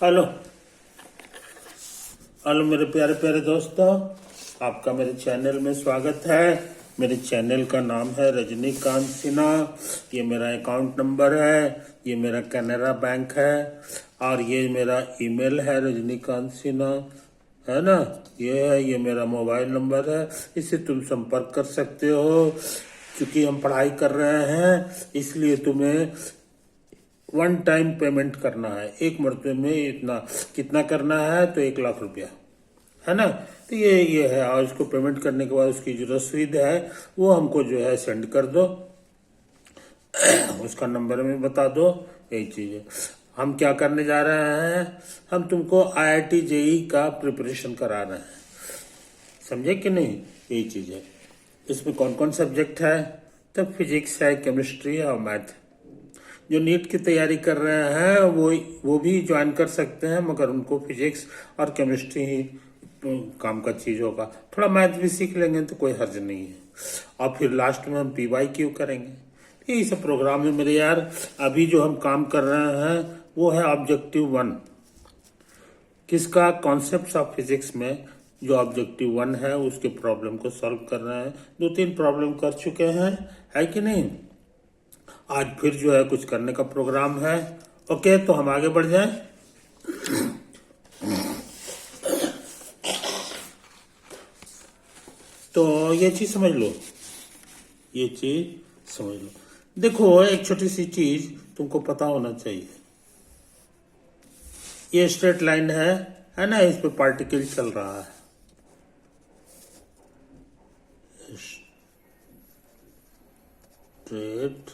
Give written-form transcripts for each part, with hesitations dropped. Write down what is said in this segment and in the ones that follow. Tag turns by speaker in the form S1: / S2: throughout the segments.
S1: Hello hello मेरे प्यारे प्यारे दोस्तों, आपका मेरे चैनल में स्वागत है। मेरे चैनल का नाम है रजनीकांत सिन्हा। ये मेरा अकाउंट नंबर है, ये मेरा कैनरा बैंक है और ये मेरा ईमेल है रजनीकांत सिन्हा, है ना। ये मेरा मोबाइल नंबर है, इससे तुम संपर्क कर सकते हो। क्योंकि हम पढ़ाई कर रहे हैं इसलिए तुम्हें वन टाइम पेमेंट करना है, एक मरतबे में इतना कितना करना है तो 1 लाख रुपया, है ना। तो ये है, और इसको पेमेंट करने के बाद उसकी जो रसीद है वो हमको जो है सेंड कर दो, उसका नंबर में बता दो। यही चीज है। हम क्या करने जा रहे हैं, हम तुमको IIT JEE का प्रिपरेशन करा रहे हैं, समझे कि नहीं। यही चीज है। इसमें कौन कौन सब्जेक्ट है, तो फिजिक्स है, केमिस्ट्री और मैथ। जो नीट की तैयारी कर रहे हैं वो भी ज्वाइन कर सकते हैं, मगर उनको फिजिक्स और केमिस्ट्री ही काम का चीज होगा। थोड़ा मैथ भी सीख लेंगे तो कोई हर्ज नहीं है। और फिर लास्ट में हम PYQ करेंगे। यही सब प्रोग्राम है मेरे यार। अभी जो हम काम कर रहे हैं वो है ऑब्जेक्टिव 1, किसका, कॉन्सेप्ट्स ऑफ फिजिक्स में जो ऑब्जेक्टिव 1 है उसके प्रॉब्लम को सॉल्व कर रहे हैं। 2-3 प्रॉब्लम कर चुके हैं, है कि नहीं। आज फिर जो है कुछ करने का प्रोग्राम है। ओके, तो हम आगे बढ़ जाएं। तो ये चीज समझ लो, ये चीज समझ लो। देखो, एक छोटी सी चीज तुमको पता होना चाहिए। ये स्ट्रेट लाइन है ना, इस पे पार्टिकल चल रहा है। स्ट्रेट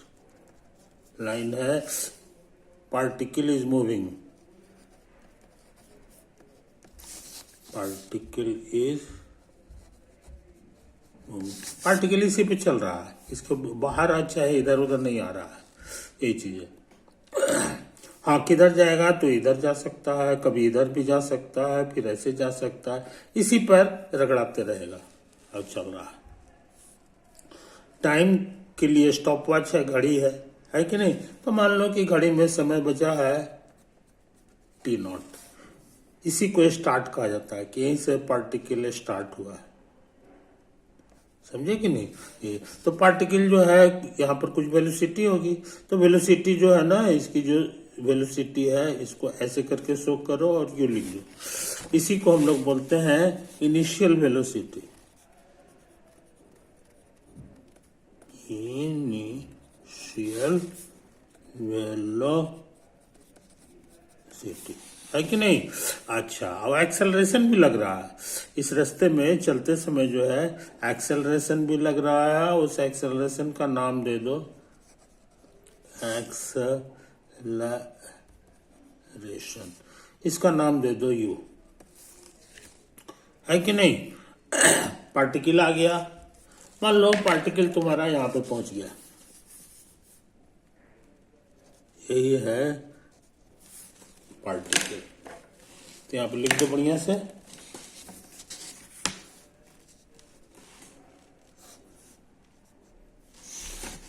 S1: लाइन है, पार्टिकल इज मूविंग, पार्टिकल इसी पे चल रहा है, इसको बाहर अच्छा है, इधर उधर नहीं आ रहा है। यही चीज है। हाँ, किधर जाएगा तो इधर जा सकता है, कभी इधर भी जा सकता है, फिर ऐसे जा सकता है, इसी पर रगड़ाते रहेगा। अब चल रहा है। टाइम के लिए स्टॉप वॉच है, घड़ी है कि नहीं। तो मान लो कि घड़ी में समय बचा है T0, इसी को स्टार्ट कहा जाता है कि यहीं से पार्टिकल स्टार्ट हुआ है, समझे कि नहीं। ये तो पार्टिकल जो है यहाँ पर कुछ वेलोसिटी होगी, तो वेलोसिटी जो है ना, इसकी जो वेलोसिटी है इसको ऐसे करके शो करो और यू लिख दो। इसी को हम लोग बोलते हैं इनिशियल वेलोसिटी। इनिशियल वेलोसिटी, है कि नहीं। अच्छा, अब एक्सेलरेशन भी लग रहा है इस रास्ते में चलते समय, जो है एक्सेलरेशन भी लग रहा है। उस एक्सेलरेशन का नाम दे दो एक्सेलरेशन, इसका नाम दे दो U, है कि नहीं। पार्टिकल आ गया, मान लो पार्टिकल तुम्हारा यहां पे पहुंच गया, यही है पार्टिकल। तो यहां पे लिख दो बढ़िया से,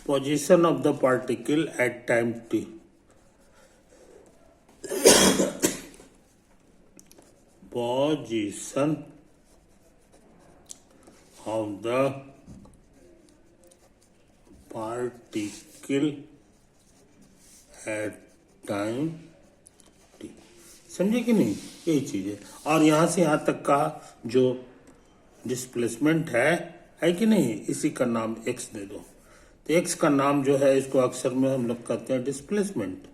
S1: position of the particle at time T। Position of the particle at time T, समझे कि नहीं। यही चीज है। और यहां से यहां तक का जो डिस्प्लेसमेंट है कि नहीं, इसी का नाम x दे दो। तो x का नाम जो है, इसको अक्सर में हम लोग कहते हैं डिस्प्लेसमेंट।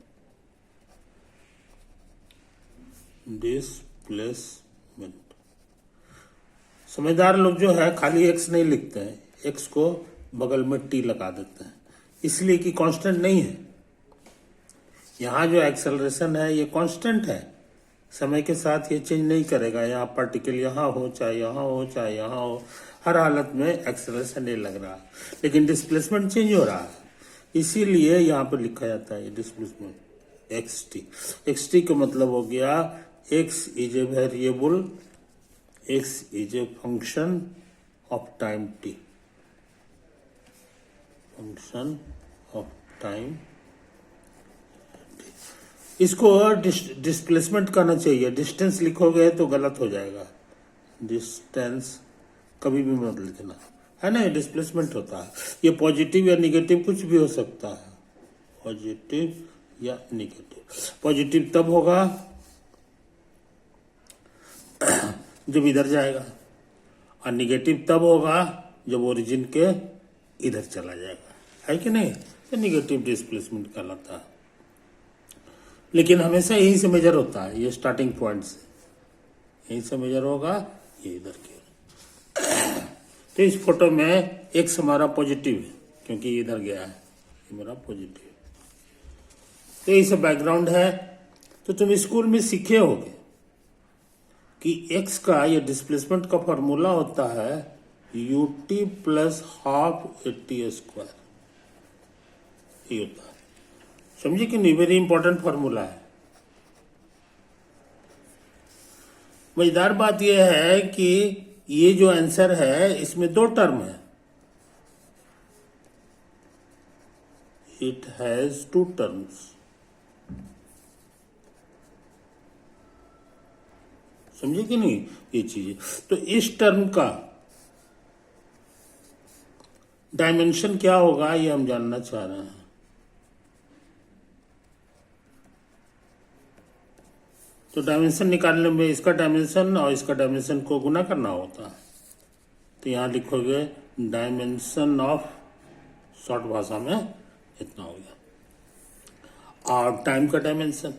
S1: समझदार लोग जो है खाली x नहीं लिखते हैं, x को बगल में T लगा देते हैं, इसलिए कि कांस्टेंट नहीं है। यहां जो एक्सेलरेशन है ये कांस्टेंट है, समय के साथ ये चेंज नहीं करेगा। यहाँ पार्टिकल यहाँ हो चाहे यहाँ हो चाहे यहाँ हो, हर हालत में एक्सेलरेशन नहीं लग रहा है। लेकिन डिस्प्लेसमेंट चेंज हो रहा है, इसीलिए यहाँ पे लिखा जाता है displacement x T. X T का मतलब हो गया x is a variable, x is a function of time T, function of time. इसको डिस्प्लेसमेंट करना चाहिए, डिस्टेंस लिखोगे तो गलत हो जाएगा। डिस्टेंस कभी भी मत लिखना, है ना, डिस्प्लेसमेंट होता है। ये पॉजिटिव या निगेटिव कुछ भी हो सकता है, पॉजिटिव या निगेटिव। पॉजिटिव तब होगा जब इधर जाएगा, और निगेटिव तब होगा जब ओरिजिन के इधर चला जाएगा, है कि नहीं। तो निगेटिव डिस्प्लेसमेंट कहलाता है, लेकिन हमेशा यहीं से मेजर होता है, ये स्टार्टिंग पॉइंट से यहीं से मेजर होगा, ये इधर की। तो इस फोटो में एक्स हमारा पॉजिटिव है क्योंकि ये इधर गया है, ये मेरा पॉजिटिव। तो ये सब बैकग्राउंड है। तो तुम स्कूल में सीखे होगे कि एक्स का ये डिस्प्लेसमेंट का फॉर्मूला होता है ut plus half eighty square, ये होता है। समझे कि नहीं, वेरी इंपॉर्टेंट फॉर्मूला है। मजेदार बात यह है कि ये जो आंसर है इसमें दो टर्म है, इट हैज टू टर्म्स। समझे कि नहीं ये चीजें। तो इस टर्म का डायमेंशन क्या होगा ये हम जानना चाह रहे हैं। तो डायमेंशन निकालने में इसका डायमेंशन और इसका डायमेंशन को गुना करना होता है। तो यहां लिखोगे डायमेंशन ऑफ, शॉर्ट भाषा में इतना हो गया, और टाइम का डायमेंशन।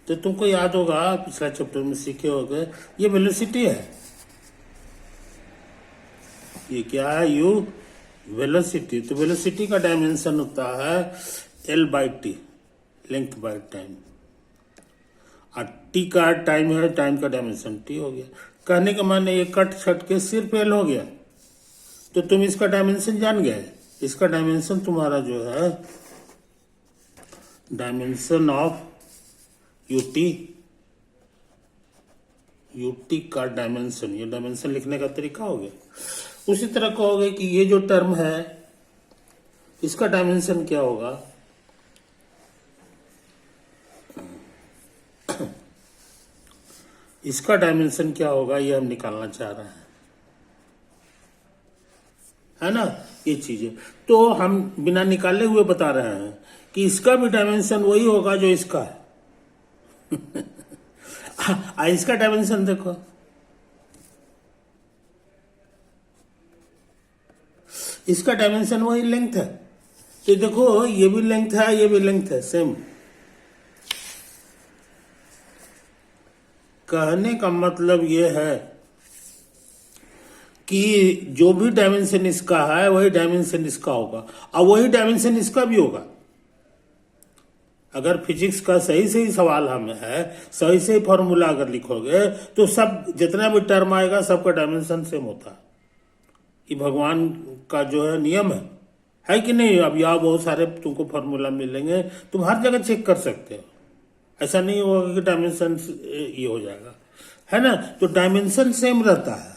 S1: तो तुमको याद होगा पिछला चैप्टर में सीखे होगे, ये वेलोसिटी है। ये क्या है, यू वेलोसिटी। तो वेलोसिटी का डायमेंशन होता है L by T, length by time. और टी का टाइम है, टाइम का डायमेंशन टी हो गया। कहने का माने ये कट छट के सिर्फ एल हो गया, तो तुम इसका डायमेंशन जान गए। इसका डायमेंशन तुम्हारा जो है डायमेंशन ऑफ यूटी, यूटी का डायमेंशन, ये डायमेंशन लिखने का तरीका हो गया। उसी तरह कहोगे कि ये जो टर्म है इसका डायमेंशन क्या होगा, इसका डायमेंशन क्या होगा, ये हम निकालना चाह रहे हैं, है ना, ये चीजें। तो हम बिना निकाले हुए बता रहे हैं कि इसका भी डायमेंशन वही होगा जो इसका है। इसका डायमेंशन देखो, इसका डायमेंशन वही लेंथ है। तो देखो ये भी लेंथ है, ये भी लेंथ है, सेम। कहने का मतलब ये है कि जो भी डायमेंशन इसका है वही डायमेंशन इसका होगा, और वही डायमेंशन इसका भी होगा। अगर फिजिक्स का सही सही सवाल हमें है, सही सही फॉर्मूला अगर लिखोगे तो सब जितना भी टर्म आएगा सबका डायमेंशन सेम होता है। ये भगवान का जो है नियम है कि नहीं। अब यहाँ बहुत सारे तुमको फॉर्मूला मिलेंगे, तुम हर जगह चेक कर सकते हो। ऐसा नहीं होगा कि डायमेंशन ये हो जाएगा, है ना। तो डायमेंशन सेम रहता है।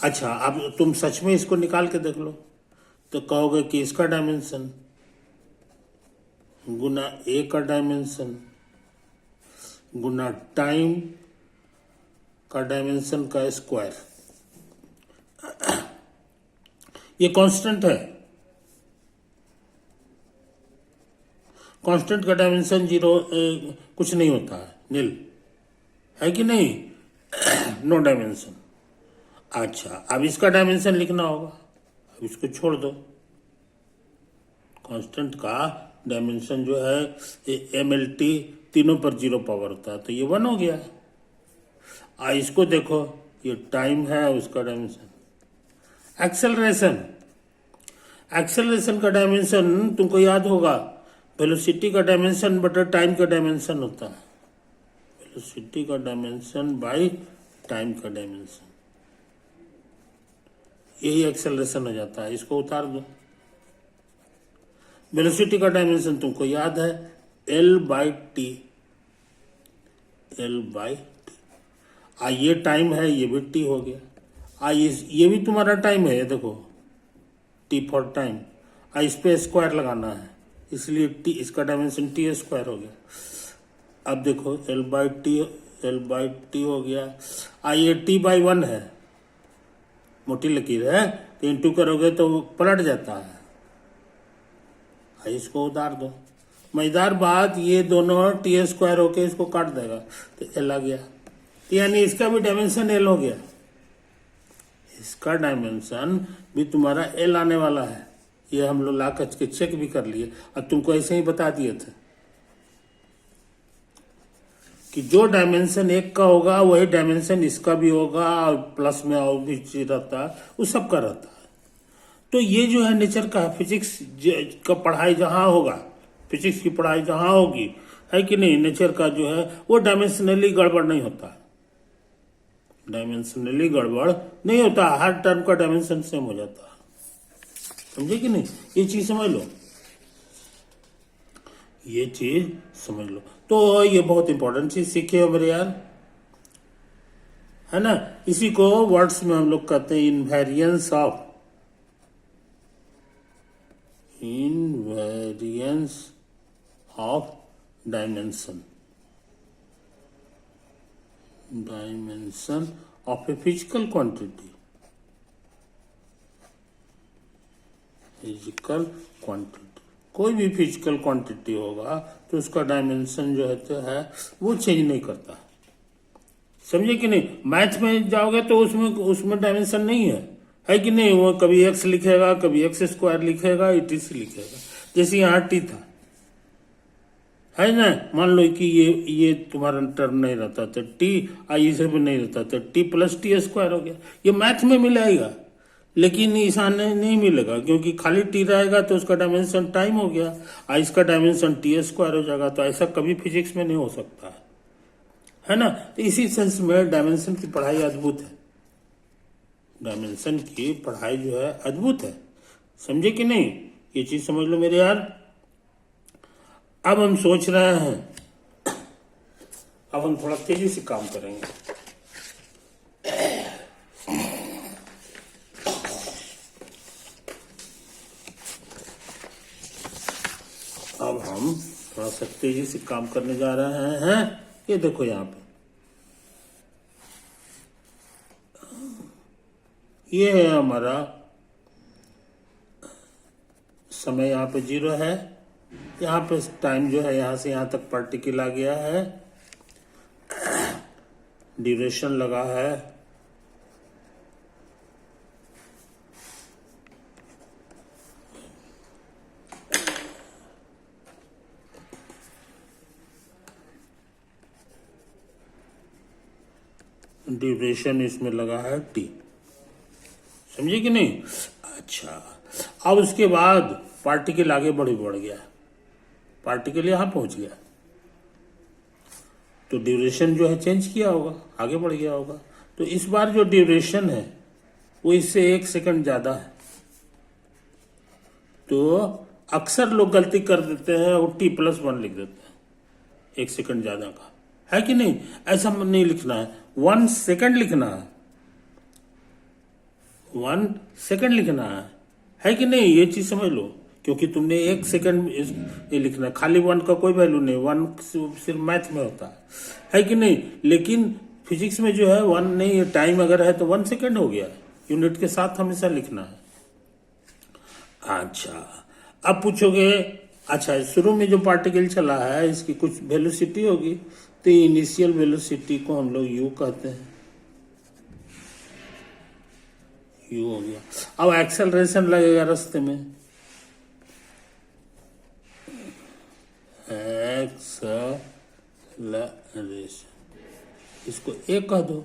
S1: अच्छा, अब तुम सच में इसको निकाल के देख लो तो कहोगे कि इसका डायमेंशन गुना ए का डायमेंशन गुना टाइम का डायमेंशन का स्क्वायर, ये कांस्टेंट है। कांस्टेंट का डायमेंशन जीरो कुछ नहीं होता है, नील, है कि नहीं, नो डायमेंशन। अच्छा, अब इसका डायमेंशन लिखना होगा, अब इसको छोड़ दो। कांस्टेंट का डायमेंशन जो है MLT तीनों पर 0 पावर होता है, तो ये 1 हो गया। इसको देखो, ये टाइम है, उसका डायमेंशन। एक्सेलरेशन, एक्सेलरेशन का डायमेंशन तुमको याद होगा, वेलोसिटी का डायमेंशन बटा टाइम का डायमेंशन होता है। वेलोसिटी का डायमेंशन बाई टाइम का डायमेंशन, यही एक्सेलरेशन हो जाता है। इसको उतार दो। वेलोसिटी का डायमेंशन तुमको याद है, L/t। ये टाइम है, ये भी t हो गया। ये भी तुम्हारा टाइम है, ये देखो, t फॉर टाइम। इस पे स्क्वायर लगाना है, इसलिए t, इसका डायमेंशन t² हो गया। अब देखो L/t हो गया। ये t/1 है, मोटी लकीर है, तो इंटू करोगे तो पलट जाता है। इसको उतार दो। मजेदार बात, ये दोनों t² होके इसको काट देगा, तो L आ गया। तो यानी इसका भी डायमेंशन L हो गया। इसका डायमेंशन भी तुम्हारा L आने वाला है। ये हम लोग ला के चेक भी कर लिए, और तुमको ऐसे ही बता दिए थे कि जो डायमेंशन एक का होगा वही डायमेंशन इसका भी होगा, और प्लस में और भी चीज रहता है, वो सब का रहता है। तो ये जो है नेचर का, फिजिक्स का पढ़ाई जहां होगा, फिजिक्स की पढ़ाई जहां होगी, है कि नहीं, नेचर का जो है वो डायमेंशनली गड़बड़ नहीं होता। डायमेंशनली गड़बड़ नहीं होता, हर टर्म का डायमेंशन सेम हो जाता है। समझे कि नहीं, ये चीज समझ लो, ये चीज समझ लो। तो ये बहुत इंपॉर्टेंट चीज सीखे हो मेरे यार, है ना। इसी को वर्ड्स में हम लोग कहते हैं invariance of dimension of a physical quantity. कोई भी फिजिकल क्वांटिटी होगा तो उसका डायमेंशन जो है वो चेंज नहीं करता। समझे कि नहीं। मैथ में जाओगे तो उसमें डायमेंशन नहीं है कि नहीं। वो कभी एक्स लिखेगा, कभी x² लिखेगा, etc लिखेगा। जैसे यहाँ t था, है ना। मान लो कि ये तुम्हारा टर्म नहीं रहता तो t से भी नहीं रहता तो t+t² हो गया। ये मैथ में मिलेगा, लेकिन ईशान नहीं मिलेगा, क्योंकि खाली t रहेगा तो उसका डायमेंशन टाइम हो गया, इसका डायमेंशन t² हो जाएगा। तो ऐसा कभी फिजिक्स में नहीं हो सकता है ना। तो इसी सेंस में डायमेंशन की पढ़ाई अद्भुत है। डायमेंशन की पढ़ाई जो है अद्भुत है। समझे कि नहीं, ये चीज समझ लो मेरे यार। अब हम सोच रहे हैं, अब हम थोड़ा तेजी से काम करेंगे। अब हम थोड़ा सा तेजी से काम करने जा रहे हैं। ये देखो यहाँ पे, ये है हमारा समय, यहाँ पे 0 है। यहाँ पे टाइम जो है यहाँ से यहाँ तक पार्टिकल आ गया है, ड्यूरेशन लगा है, ड्यूरेशन इसमें लगा है t। समझे कि नहीं। अच्छा, अब उसके बाद पार्टिकल आगे बढ़ गया, पार्टिकल यहां पहुंच गया, तो ड्यूरेशन जो है चेंज किया होगा, आगे बढ़ गया होगा। तो इस बार जो ड्यूरेशन है वो इससे 1 सेकंड ज्यादा है। तो अक्सर लोग गलती कर देते हैं और t+1 लिख देते हैं, 1 सेकंड ज्यादा का, है कि नहीं। ऐसा नहीं लिखना है, 1 सेकंड लिखना है, 1 सेकंड लिखना है कि नहीं। ये चीज समझ लो, क्योंकि तुमने 1 सेकंड ये लिखना है, खाली 1 का कोई वैल्यू नहीं। 1 सिर्फ मैथ में होता है कि नहीं। लेकिन फिजिक्स में जो है 1 नहीं, टाइम अगर है तो 1 सेकंड हो गया, यूनिट के साथ हमेशा लिखना है। अच्छा, अब पूछोगे, अच्छा शुरू में जो पार्टिकल चला है इसकी कुछ वेलोसिटी होगी, तो इनिशियल वेलोसिटी को हम लोग u कहते हैं, u हो गया। अब एक्सेलरेशन लगेगा रास्ते में, एक्सेलरेशन, इसको a कह दो।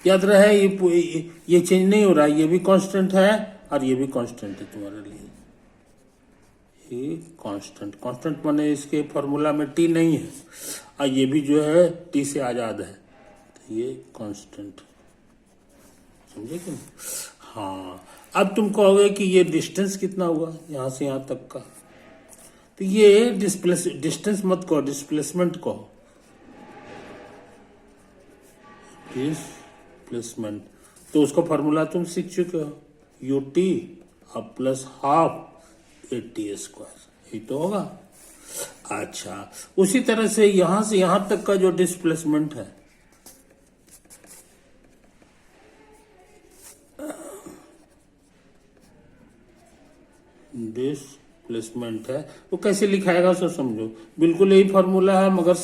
S1: याद रहे ये चेंज नहीं हो रहा, ये भी कांस्टेंट है और ये भी कांस्टेंट है तुम्हारे लिए। ये कांस्टेंट माने इसके फॉर्मूला में t नहीं है, और ये भी जो है t से आजाद है, तो ये कांस्टेंट। समझे कि नहीं। हाँ, अब तुम कहोगे कि ये डिस्टेंस कितना हुआ यहां से यहां तक का, तो ये डिस्टेंस मत कहो, डिस्प्लेसमेंट कहो, डिस्प्लेसमेंट। तो उसका फॉर्मूला तुम सीख चुके हो, यू टी अब plus half A T square, यही तो होगा। अच्छा, उसी तरह से यहां से यहां तक का जो डिस्प्लेसमेंट है, डिस्प्लेसमेंट है, वो कैसे लिखाएगा सो समझो, बिल्कुल यही फॉर्मूला है, मगर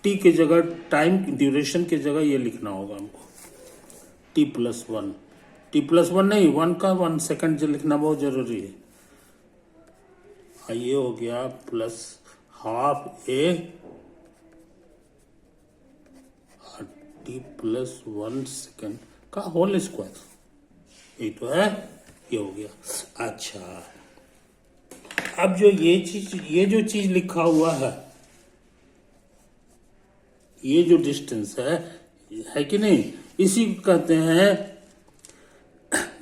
S1: टी की जगह, टाइम ड्यूरेशन की जगह ये लिखना होगा हमको, T plus one, T plus one नहीं, 1 सेकंड जो लिखना बहुत जरूरी है। ये हो गया plus half A T plus 1 second का होल स्क्वायर, यही तो है, ये हो गया। अच्छा, अब जो ये जो चीज लिखा हुआ है, ये जो डिस्टेंस है कि नहीं, इसी को कहते हैं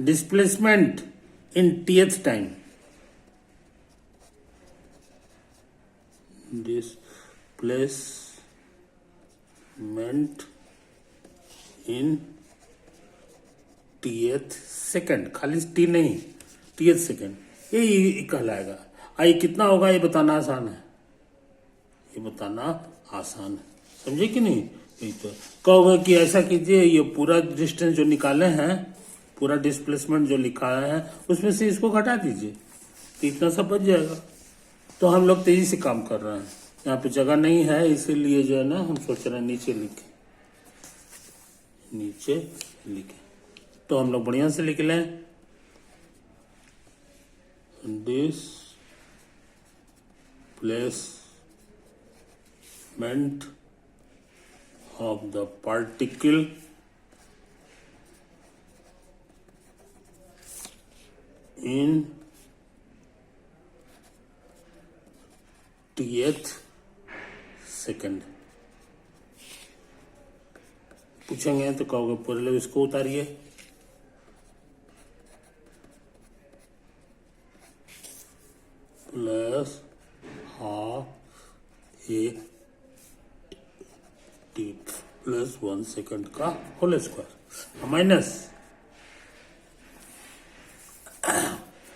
S1: displacement in tth time, displacement in tth second, खाली टी नहीं, टीएथ सेकंड, ये कहलाएगा। ये कितना होगा ये बताना आसान है, ये बताना आसान है, समझे कि नहीं। यही तो कहोगे कि ऐसा कीजिए, ये पूरा डिस्टेंस जो निकाले हैं, पूरा डिस्प्लेसमेंट जो लिखा है उसमें से इसको घटा दीजिए, तो इतना सब बच जाएगा। तो हम लोग तेजी से काम कर रहे हैं, यहाँ पे जगह नहीं है, इसीलिए जो है ना हम सोच रहे हैं नीचे लिखे, तो हम लोग बढ़िया से लिख लें, displacement of the particle in tth second. पूछेंगे तो कहोगे पहले इसको उतारिए, plus half A T plus 1 second का होल स्क्वायर माइनस,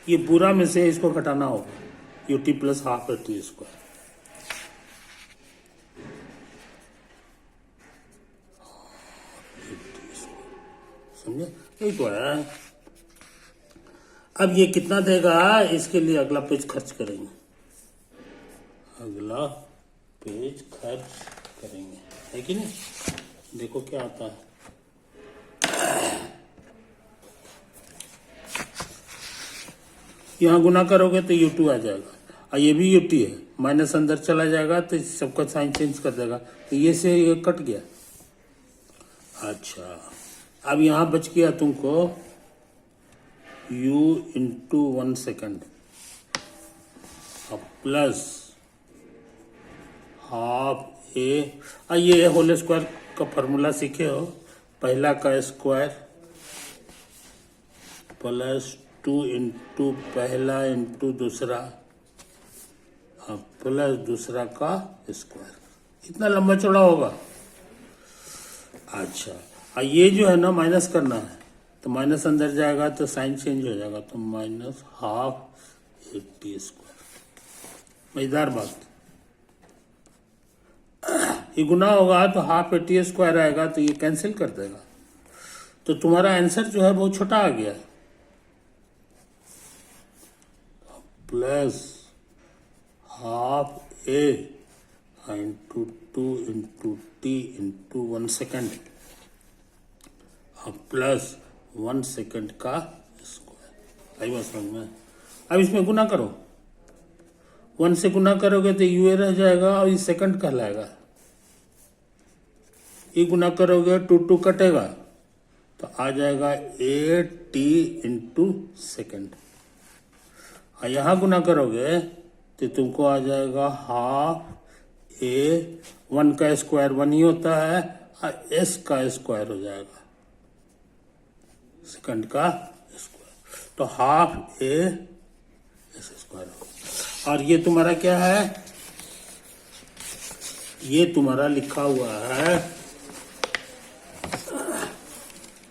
S1: ये पूरा में से इसको घटाना होगा, U T plus half A T square, समझे, यही तो है। अब ये कितना देगा, इसके लिए अगला पेज खर्च करेंगे, अगला पेज खर्च करेंगे, है कि नहीं। देखो क्या आता है, यहां गुना करोगे तो U2 आ जाएगा, और ये भी UT है, माइनस अंदर चला जाएगा तो सबका साइन चेंज कर देगा, तो ये से ये कट गया। अच्छा, अब यहां बच गया तुमको U into 1 second plus half A, ये होल स्क्वायर का फॉर्मूला सीखे हो, पहला का स्क्वायर प्लस 2 इंटू पहला इंटू दूसरा प्लस दूसरा का स्क्वायर, इतना लंबा चौड़ा होगा। अच्छा, ये जो है ना माइनस करना है, तो माइनस अंदर जाएगा तो साइन चेंज हो जाएगा, तो minus half A T square. मजेदार बात, ये गुना होगा तो हाफ ए टी स्क्वायर आएगा, तो ये कैंसिल कर देगा, तो तुम्हारा आंसर जो है बहुत छोटा आ गया, plus half A into 2 into T into 1 second plus 1 second का स्क्वायर। आई बात समझ में। अब इसमें गुना करो, 1 से गुना करोगे तो यूए रह जाएगा और ये सेकंड कहलाएगा, ये गुना करोगे 2 कटेगा तो आ जाएगा ए टी इंटू सेकेंड, और यहां गुना करोगे तो तुमको आ जाएगा हाफ ए, 1 का स्क्वायर 1 ही होता है, और एस का स्क्वायर हो जाएगा, सेकंड का स्क्वायर। तो हाफ ए एस स्क्वायर होगा। और ये तुम्हारा क्या है, ये तुम्हारा लिखा हुआ है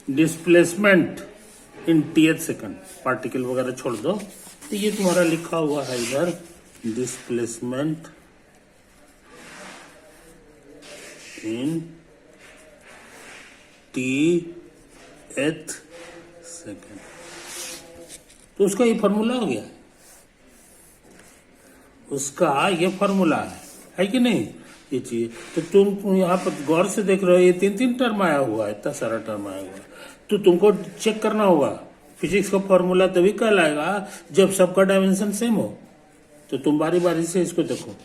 S1: displacement in tth second, particle वगैरह छोड़ दो। तो ये तुम्हारा लिखा हुआ है इधर डिस्प्लेसमेंट इन टीएथ सेकंड। तो उसका ये फॉर्मूला हो गया, उसका ये फॉर्मूला है कि नहीं ये चीज। तो तुम यहाँ पर गौर से देख रहे हो, ये 3 टर्म आया हुआ है, इतना सारा टर्म आया हुआ है। तो तुमको चेक करना होगा फिजिक्स का फॉर्मूला तभी कहलाएगा जब सबका डायमेंशन सेम हो। तो तुम बारी बारी से इसको देखो,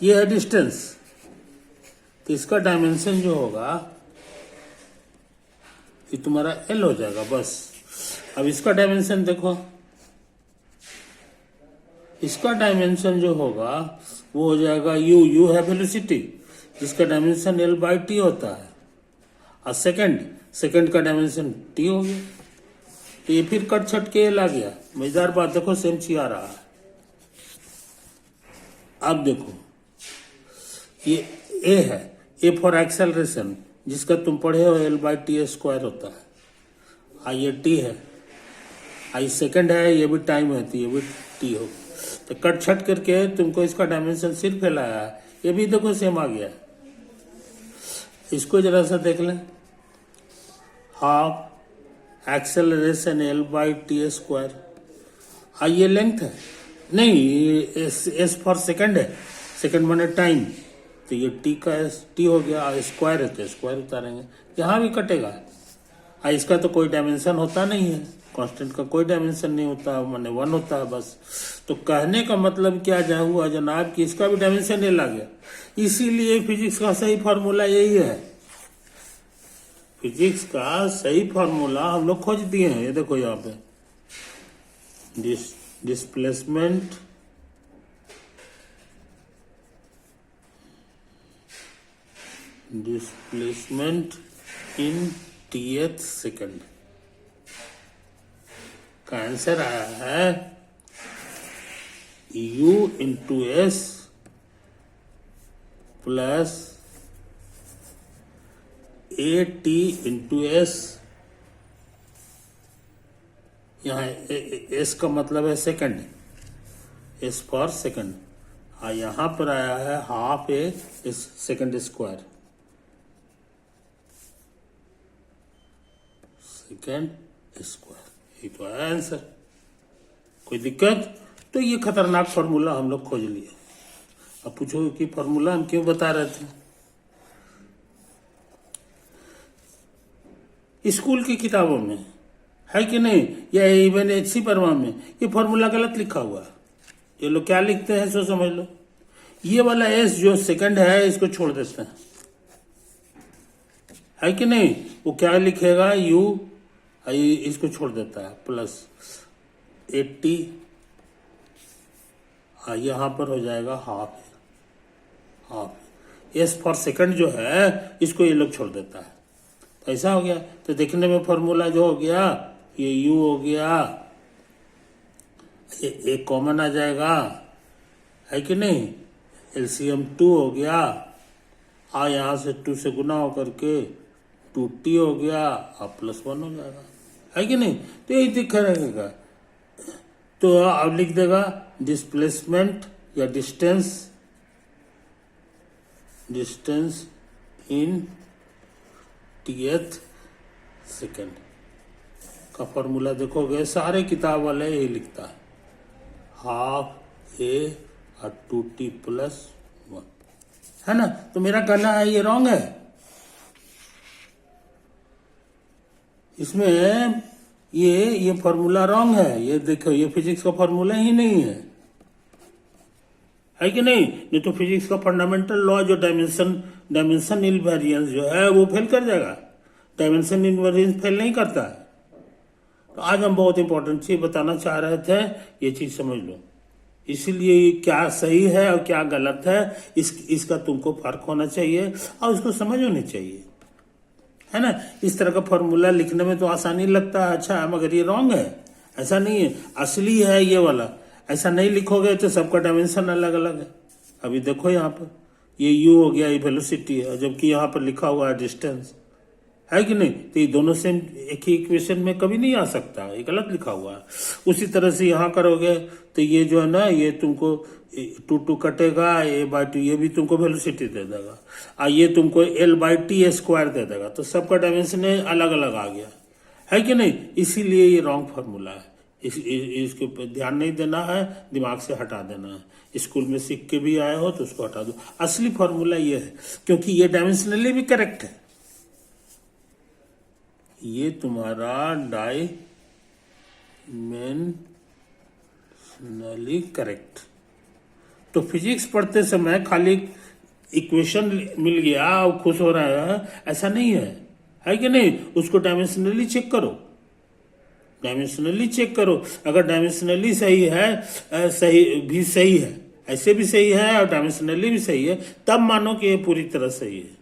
S1: ये है डिस्टेंस, तो इसका डायमेंशन जो होगा ये तुम्हारा एल हो जाएगा बस। अब इसका डायमेंशन देखो, इसका डायमेंशन जो होगा वो हो जाएगा यू, यू है वेलोसिटी जिसका डायमेंशन एल बाई टी होता है, और सेकंड का डायमेंशन टी हो गया। तो ये फिर कट छट के एल आ गया। मजेदार बात देखो, सेम चीज आ रहा है। अब देखो ये ए है, ए फॉर एक्सेलरेशन जिसका तुम पढ़े हो एल बाई टी स्क्वायर होता है, और ये टी है, आई सेकंड है, ये भी टाइम है तो ये भी टी हो। तो कट छट करके तुमको इसका डायमेंशन सिर्फ फैलाया है, ये भी देखो सेम आ गया। इसको जरा सा देख लें, half acceleration L by T square, ये लेंथ है नहीं, एस फॉर सेकंड है, सेकंड माने टाइम, तो ये टी का टी हो गया, स्क्वायर है तो स्क्वायर उतारेंगे, यहाँ भी कटेगा। इसका तो कोई डायमेंशन होता नहीं है, कांस्टेंट का कोई डायमेंशन नहीं होता, माने 1 होता है बस। तो कहने का मतलब क्या जा हुआ जनाब कि इसका भी डायमेंशन एल आ गया। इसीलिए फिजिक्स का सही फार्मूला यही है, फिजिक्स का सही फार्मूला हम लोग खोज दिए हैं। ये देखो यहाँ पे डिस्प्लेसमेंट इन टीएथ सेकंड का आंसर आया है u into S plus A T into S. यहाँ एस का मतलब है सेकंड, एस फॉर सेकंड, और यहाँ पर आया है हाफ ए सेकंड स्क्वायर, सेकंड स्क्वायर, ये तो है आंसर। कोई दिक्कत? तो ये खतरनाक फॉर्मूला हम लोग खोज लिए। अब पूछो कि फॉर्मूला हम क्यों बता रहे थे। स्कूल की किताबों में है कि नहीं, या इवन एचसी परमा में ये फॉर्मूला गलत लिखा हुआ है। ये लोग क्या लिखते हैं सो समझ लो, ये वाला एस जो सेकंड है इसको छोड़ देते हैं, है कि नहीं। वो क्या लिखेगा यू, इसको छोड़ देता है, प्लस 80, यहां पर हो जाएगा हाफ एस फॉर सेकंड जो है इसको ये लोग छोड़ देता है, तो ऐसा हो गया। तो देखने में फॉर्मूला जो हो गया ये यू हो गया, एक कॉमन आ जाएगा, है कि नहीं, एलसीएम 2 हो गया, यहां से 2 से गुना होकर के 2t हो गया, प्लस 1 हो जाएगा, है कि नहीं। तो यही दिख रहेगा। तो अब लिख देगा डिस्प्लेसमेंट या डिस्टेंस इन टीएथ सेकंड का फॉर्मूला देखोगे सारे किताब वाले यही लिखता है, हाफ ए और 2t प्लस 1, है ना। तो मेरा कहना है ये रॉन्ग है, इसमें ये फॉर्मूला रॉन्ग है। ये देखो ये फिजिक्स का फॉर्मूला ही नहीं है कि नहीं। नहीं तो फिजिक्स का फंडामेंटल लॉ जो डायमेंशन इनवेरिएंस जो है वो फेल कर जाएगा, डायमेंशन इनवेरिएंस फेल नहीं करता है। तो आज हम बहुत इंपॉर्टेंट चीज बताना चाह रहे थे, ये चीज समझ लो। इसीलिए क्या सही है और क्या गलत है इसका तुमको फर्क होना चाहिए और उसको समझ होनी चाहिए, है ना। इस तरह का फॉर्मूला लिखने में तो आसानी लगता है, अच्छा, मगर ये रॉन्ग है। ऐसा नहीं है असली है ये वाला, ऐसा नहीं लिखोगे तो सबका डायमेंशन अलग अलग है। अभी देखो यहाँ पर ये यू हो गया, ये वेलोसिटी है, जबकि यहाँ पर लिखा हुआ है डिस्टेंस, है कि नहीं? तो ये दोनों सेम एक ही इक्वेशन में कभी नहीं आ सकता, ये गलत लिखा हुआ है। उसी तरह से यहाँ करोगे तो ये जो है ना, ये तुमको 2 कटेगा, a/2, ये भी तुमको वेलोसिटी दे देगा, और ये तुमको L/T² दे देगा। तो सबका डायमेंशन अलग अलग आ गया, है कि नहीं? इसीलिए ये रॉन्ग फार्मूला है। इसके ऊपर ध्यान नहीं देना है, दिमाग से हटा देना है। स्कूल में सीख के भी आए हो तो उसको हटा दो। असली फार्मूला ये है, क्योंकि ये डायमेंशनली भी करेक्ट है। ये तुम्हारा डायमेंशनली करेक्ट। तो फिजिक्स पढ़ते समय खाली इक्वेशन मिल गया और खुश हो रहा है, ऐसा नहीं है कि नहीं? उसको डायमेंशनली चेक करो, डायमेंशनली चेक करो। अगर डायमेंशनली सही है, सही है, ऐसे भी सही है और डायमेंशनली भी सही है, तब मानो कि ये पूरी तरह सही है।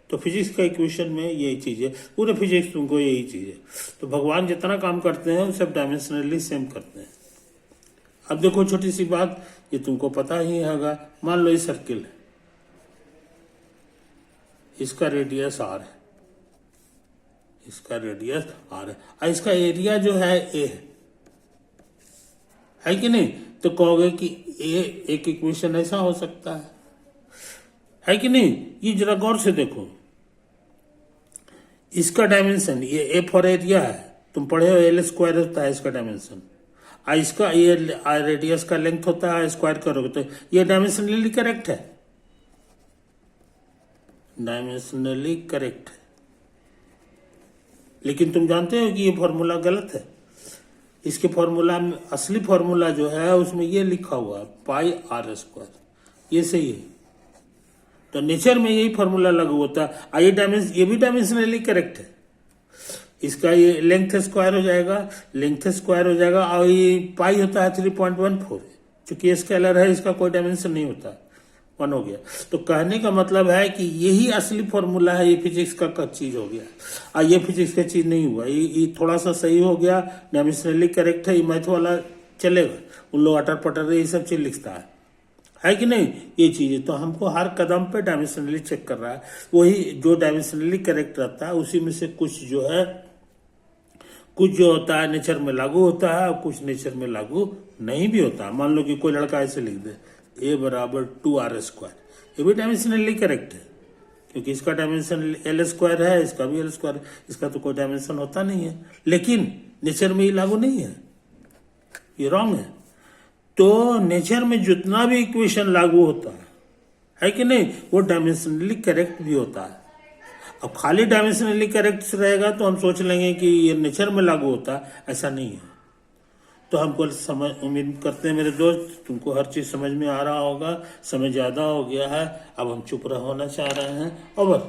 S1: तो फिजिक्स का इक्वेशन में यही चीज है, पूरे फिजिक्स तुमको यही चीज है। तो भगवान जितना काम करते हैं वो सब डायमेंशनली सेम करते हैं। अब देखो छोटी सी बात, ये तुमको पता ही होगा। मान लो ये सर्किल है, इसका रेडियस r है, इसका रेडियस r है, और इसका एरिया जो है a है कि नहीं? तो कहोगे कि एक इक्वेशन ऐसा हो सकता है कि नहीं? ये जरा गौर से देखो, इसका डायमेंशन ये ए फॉर एरिया है, तुम पढ़े हो L² होता है इसका डायमेंशन, और इसका ये रेडियस का लेंथ होता है, स्क्वायर करोगे तो ये डायमेंशनली करेक्ट है, डायमेंशनली करेक्ट है। लेकिन तुम जानते हो कि ये फॉर्मूला गलत है। इसके फॉर्मूला में, असली फॉर्मूला जो है उसमें ये लिखा हुआ है πr², ये सही है। तो नेचर में यही फॉर्मूला लागू होता है। ये भी डायमेंशनली करेक्ट है। इसका ये लेंथ स्क्वायर हो जाएगा, और ये पाई होता है 3.14, क्योंकि स्केलर है, इसका कोई डायमेंशन नहीं होता, 1 हो गया। तो कहने का मतलब है कि यही असली फॉर्मूला है, ये फिजिक्स का चीज हो गया, और ये फिजिक्स का चीज नहीं हुआ। ये थोड़ा सा सही हो गया, डायमेंशनली करेक्ट है, ये मैथ वाला चलेगा, उन लोग अटर पटर ये सब चीज लिखता है कि नहीं? ये चीज है। तो हमको हर कदम पे डायमेंशनली चेक कर रहा है, वही जो डायमेंशनली करेक्ट रहता है उसी में से कुछ जो होता है नेचर में लागू होता है, और कुछ नेचर में लागू नहीं भी होता है। मान लो कि कोई लड़का ऐसे लिख दे a = 2r², ये भी डायमेंशनली करेक्ट है, क्योंकि इसका डायमेंशन L² है, इसका भी L², इसका तो कोई डायमेंशन होता नहीं है, लेकिन नेचर में ये लागू नहीं है, ये रॉन्ग है। तो नेचर में जितना भी इक्वेशन लागू होता है कि नहीं, वो डायमेंशनली करेक्ट भी होता है। अब खाली डायमेंशनली करेक्ट रहेगा तो हम सोच लेंगे कि ये नेचर में लागू होता है, ऐसा नहीं है। तो हमको उम्मीद करते हैं मेरे दोस्त, तुमको हर चीज समझ में आ रहा होगा। समय ज्यादा हो गया है, अब हम चुप होना चाह रहे हैं। ओवर।